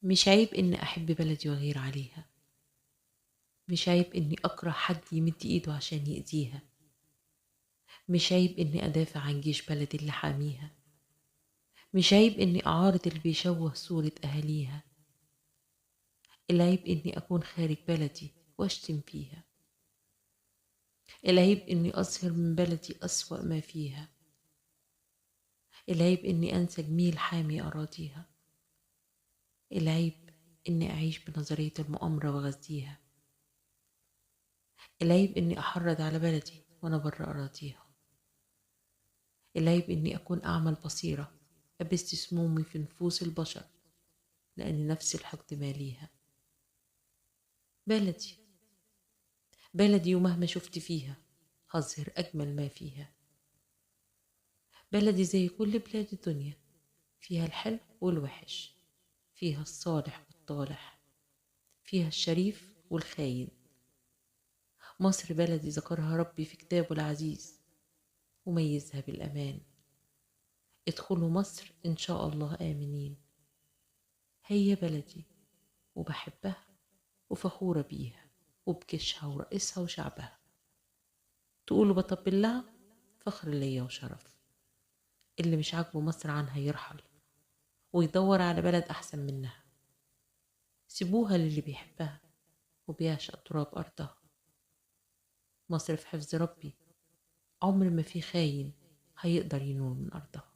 مش عيب إني أحب بلدي وأغير عليها. مش عيب إني أكره حد يمد إيده عشان يأذيها. مش عيب إني أدافع عن جيش بلدي اللي حاميها. مش عيب إني أعارض اللي بيشوه صورة أهاليها. العيب إني أكون خارج بلدي وأشتم فيها. العيب إني أظهر من بلدي أسوأ ما فيها. العيب إني أنسى جميل حامي أراضيها. العيب إني أعيش بنظرية المؤامرة وأغذيها. العيب إني أحرض على بلدي وأنا برا أراضيها. العيب إني أكون أعمى البصيرة أبث سمومي في نفوس البشر لأن نفس الحقد ماليها. بلدي بلدي ومهما شفت فيها هظهر أجمل ما فيها. بلدي زي كل بلاد الدنيا، فيها الحلو والوحش، فيها الصالح والطالح، فيها الشريف والخاين. مصر بلدي ذكرها ربي في كتابه العزيز وميزها بالأمان. ادخلوا مصر إن شاء الله آمنين. هي بلدي وبحبها وفخورة بيها وبجيشها ورئيسها وشعبها. تقولوا بطبل لها، فخر ليا وشرف. اللي مش عاجبه مصر عنها يرحل ويدور على بلد أحسن منها. سيبوها للي بيحبها وبيعشق تراب أرضها. مصر في حفظ ربي، عمر ما في خاين هيقدر ينول من أرضها.